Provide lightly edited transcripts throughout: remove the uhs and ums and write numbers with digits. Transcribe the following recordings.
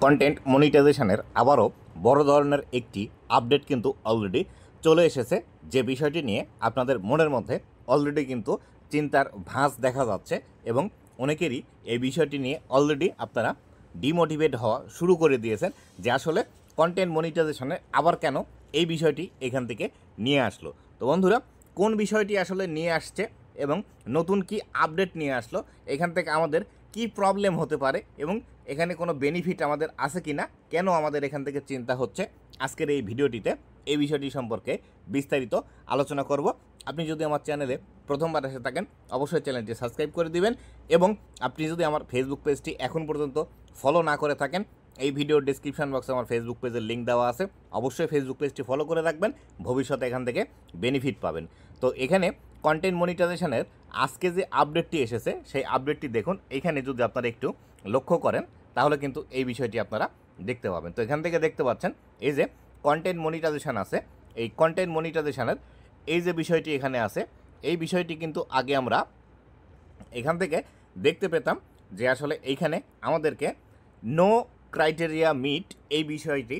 Content মনিটাইজেশনের আবারও বড় ধরনের একটি আপডেট কিন্তু অলরেডি চলে এসেছে, যে বিষয়টি নিয়ে আপনাদের মনের মধ্যে অলরেডি কিন্তু চিন্তার ভাঁজ দেখা যাচ্ছে এবং অনেকেরই এই বিষয়টি নিয়ে অলরেডি আপনারা ডিমোটিভেট হওয়া শুরু করে দিয়েছেন যে আসলে কন্টেন্ট মনিটাইজেশনে আবার কেন এই বিষয়টি এখান থেকে নিয়ে আসলো। তো বন্ধুরা, কোন বিষয়টি আসলে নিয়ে আসছে এবং নতুন কি আপডেট নিয়ে আসলো, এখান থেকে আমাদের কি প্রবলেম হতে পারে এবং এখানে কোনো বেনিফিট আমাদের আছে কি না, কেন আমাদের এখান থেকে চিন্তা হচ্ছে, আজকের এই ভিডিওটিতে এই বিষয়টি সম্পর্কে বিস্তারিত আলোচনা করব। আপনি যদি আমার চ্যানেলে প্রথমবার এসে থাকেন অবশ্যই চ্যানেলটি সাবস্ক্রাইব করে দিবেন এবং আপনি যদি আমার ফেসবুক পেজটি এখন পর্যন্ত ফলো না করে থাকেন, এই ভিডিওর ডিসক্রিপশন বক্সে আমার ফেসবুক পেজের লিঙ্ক দেওয়া আছে, অবশ্যই ফেসবুক পেজটি ফলো করে রাখবেন, ভবিষ্যতে এখান থেকে বেনিফিট পাবেন। তো এখানে কন্টেন্ট মনিটাইজেশনের আজকে যে আপডেটটি এসেছে সেই আপডেটটি দেখুন। এখানে যদি আপনারা একটু লক্ষ্য করেন তাহলে কিন্তু এই বিষয়টি আপনারা দেখতে পাবেন। তো এখান থেকে দেখতে পাচ্ছেন এই যে কন্টেন্ট মনিটাইজেশন আছে, এই কন্টেন্ট মনিটাইজেশনের এই যে বিষয়টি এখানে আছে, এই বিষয়টি কিন্তু আগে আমরা এখান থেকে দেখতে পেতাম যে আসলে এইখানে আমাদেরকে নো ক্রাইটেরিয়া মিট এই বিষয়টি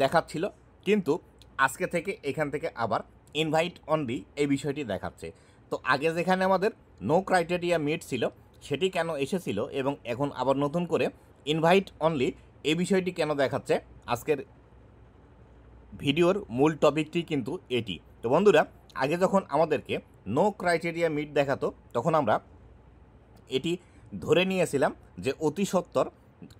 দেখাচ্ছিল, কিন্তু আজকে থেকে এখান থেকে আবার ইনভাইট অনলি এই বিষয়টি দেখাচ্ছে। তো আগে যেখানে আমাদের নো ক্রাইটেরিয়া মিট ছিল সেটি কেন এসেছিল এবং এখন আবার নতুন করে ইনভাইট অনলি এই বিষয়টি কেন দেখাচ্ছে, আজকের ভিডিওর মূল টপিকটি কিন্তু এটি। তো বন্ধুরা, আগে যখন আমাদেরকে নো ক্রাইটেরিয়া মিট দেখাতো তখন আমরা এটি ধরে নিয়েছিলাম যে অতি সত্বর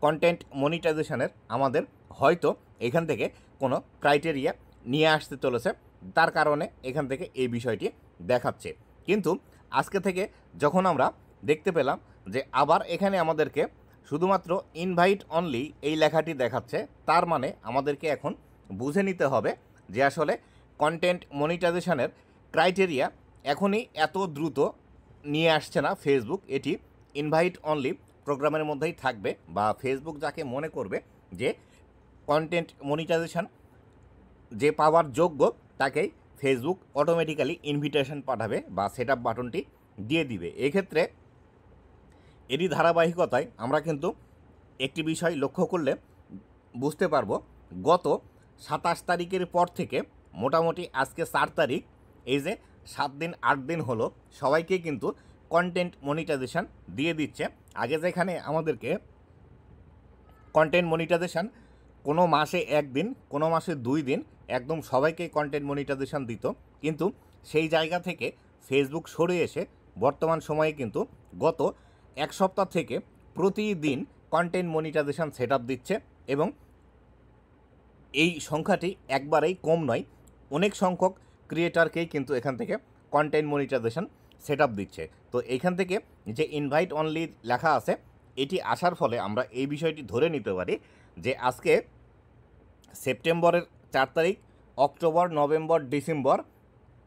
কন্টেন্ট মনিটাইজেশনের আমাদের হয়তো এখান থেকে কোনো ক্রাইটেরিয়া নিয়ে আসতে চলেছে, তার কারণে এখান থেকে এই বিষয়টি দেখাচ্ছে। কিন্তু আজকে থেকে যখন আমরা দেখতে পেলাম যে আবার এখানে আমাদেরকে শুধুমাত্র ইনভাইট অনলি এই লেখাটি দেখাচ্ছে, তার মানে আমাদেরকে এখন বুঝে নিতে হবে যে আসলে কন্টেন্ট মনিটাইজেশনের ক্রাইটেরিয়া এখনই এত দ্রুত নিয়ে আসছে না ফেসবুক, এটি ইনভাইট অনলি প্রোগ্রামের মধ্যেই থাকবে, বা ফেসবুক যাকে মনে করবে যে কন্টেন্ট মনিটাইজেশন যে পাওয়ার যোগ্য তাকেই ফেসবুক অটোমেটিক্যালি ইনভিটেশন পাঠাবে বা সেট আপ বাটনটি দিয়ে দিবে। এক্ষেত্রে এরই ধারাবাহিকতায় আমরা কিন্তু একটি বিষয় লক্ষ্য করলে বুঝতে পারবো, গত 27 তারিখের পর থেকে মোটামুটি আজকে 4 তারিখ, এই যে 7 দিন 8 দিন হলো সবাইকে কিন্তু কন্টেন্ট মনিটাইজেশন দিয়ে দিচ্ছে। আগে যেখানে আমাদেরকে কন্টেন্ট মনিটাইজেশন কোনো মাসে 1 দিন, কোনো মাসে 2 দিন একদম সবাইকে কন্টেন্ট মনিটাইজেশন দিত, কিন্তু সেই জায়গা থেকে ফেসবুক সরে এসে বর্তমান সময়ে কিন্তু গত 1 সপ্তাহ থেকে প্রতিদিন কন্টেন্ট মনিটাইজেশন সেট আপ দিচ্ছে এবং এই সংখ্যাটি একবারেই কম নয়, অনেক সংখ্যক ক্রিয়েটারকেই কিন্তু এখান থেকে কন্টেন্ট মনিটাইজেশন সেট আপ দিচ্ছে। তো এখান থেকে যে ইনভাইট অনলি লেখা আছে এটি আসার ফলে আমরা এই বিষয়টি ধরে নিতে পারি যে আজকে সেপ্টেম্বরের 4 তারিখ, অক্টোবর, নভেম্বর, ডিসেম্বর,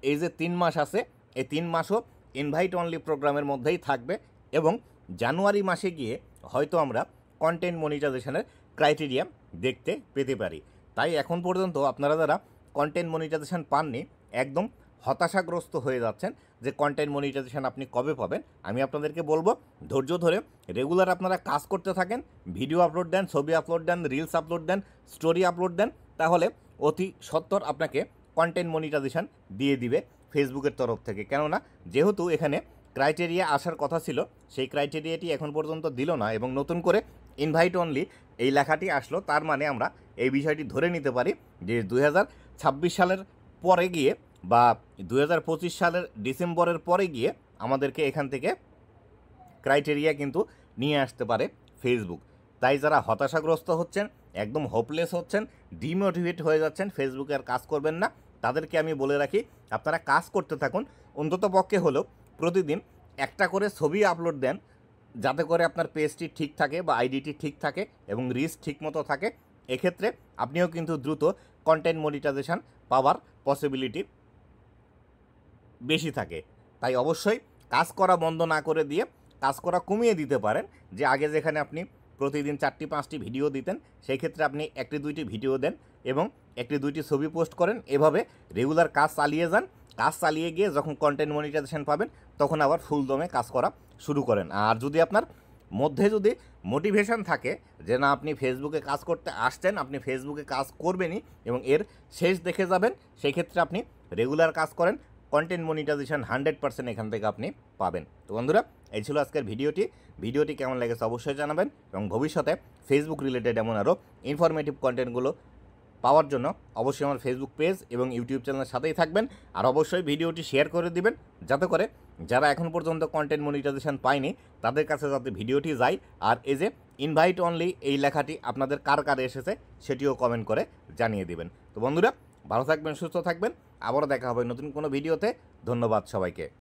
এই যে 3 মাস আছে, এই 3 মাসও ইনভাইট অনলি প্রোগ্রামের মধ্যেই থাকবে এবং জানুয়ারি মাসে গিয়ে হয়তো আমরা কন্টেন্ট মনিটাইজেশনের ক্রাইটেরিয়া দেখতে পেতে পারি। তাই এখন পর্যন্ত আপনারা যারা কন্টেন্ট মনিটাইজেশন পাননি একদম হতাশাগ্রস্ত হয়ে যাচ্ছেন যে কন্টেন্ট মনিটাইজেশন আপনি কবে পাবেন, আমি আপনাদেরকে বলবো ধৈর্য ধরে রেগুলার আপনারা কাজ করতে থাকেন, ভিডিও আপলোড দেন, ছবি আপলোড দেন, রিলস আপলোড দেন, স্টোরি আপলোড দেন, তাহলে অতি সত্বর আপনাকে কন্টেন্ট মনিটাইজেশন দিয়ে দিবে ফেসবুকের তরফ থেকে। কেননা যেহেতু এখানে ক্রাইটেরিয়া আসার কথা ছিল সেই ক্রাইটেরিয়াটি এখন পর্যন্ত দিল না এবং নতুন করে ইনভাইট অনলি এই লেখাটি আসলো, তার মানে আমরা এই বিষয়টি ধরে নিতে পারি যে 2026 সালের পরে গিয়ে বা 2025 সালের ডিসেম্বরের পরে গিয়ে আমাদেরকে এখান থেকে ক্রাইটেরিয়া কিন্তু নিয়ে আসতে পারে ফেসবুক। তাই যারা হতাশাগ্রস্ত হচ্ছেন, একদম হোপলেস হচ্ছেন, ডিমোটিভেট হয়ে যাচ্ছেন, ফেসবুকে আর কাজ করবেন না, তাদেরকে আমি বলে রাখি আপনারা কাজ করতে থাকুন, অন্তত পক্ষে হলেও প্রতিদিন একটা করে ছবি আপলোড দেন, যাতে করে আপনার পেজটি ঠিক থাকে বা আইডিটি ঠিক থাকে এবং রিচ ঠিক মতো থাকে। এক্ষেত্রে আপনিও কিন্তু দ্রুত কন্টেন্ট মনিটাইজেশন পাওয়ার পসিবিলিটি বেশি থাকে। তাই অবশ্যই কাজ করা বন্ধ না করে দিয়ে কাজ করা কমিয়ে দিতে পারেন, যে আগে যেখানে আপনি প্রতিদিন 4টি 5টি ভিডিও দিতেন সেই ক্ষেত্রে আপনি 1টি 2টি ভিডিও দেন এবং 1টি 2টি ছবি পোস্ট করেন, এভাবে রেগুলার কাজ চালিয়ে যান। কাজ চালিয়ে গিয়ে যখন কন্টেন্ট মনিটাইজেশন পাবেন তখন আবার ফুল দমে কাজ করা শুরু করেন। আর যদি আপনার মধ্যে যদি মোটিভেশন থাকে যে না আপনি ফেসবুকে কাজ করতে আসছেন, আপনি ফেসবুকে কাজ করবেনই এবং এর শেষ দেখে যাবেন, সেই ক্ষেত্রে আপনি রেগুলার কাজ করেন, কন্টেন্ট মনিটাইজেশন 100% এখান থেকে আপনি পাবেন। তো বন্ধুরা, এই ছিল আজকের ভিডিওটি কেমন লেগেছে অবশ্যই জানাবেন এবং ভবিষ্যতে ফেসবুক রিলেটেড এমন আরও ইনফরমেটিভ কন্টেন্টগুলো পাওয়ার জন্য অবশ্যই আমার ফেসবুক পেজ এবং ইউটিউব চ্যানেলের সাথেই থাকবেন। আর অবশ্যই ভিডিওটি শেয়ার করে দিবেন যাতে করে যারা এখন পর্যন্ত কন্টেন্ট মনিটাইজেশন পায়নি তাদের কাছে যাতে ভিডিওটি যায়। আর এই যে ইনভাইট অনলি এই লেখাটি আপনাদের কার কার এসেছে সেটিও কমেন্ট করে জানিয়ে দিবেন। তো বন্ধুরা, ভালো থাকবেন, সুস্থ থাকবেন, আবারও দেখা হবে নতুন কোনো ভিডিওতে। ধন্যবাদ সবাইকে।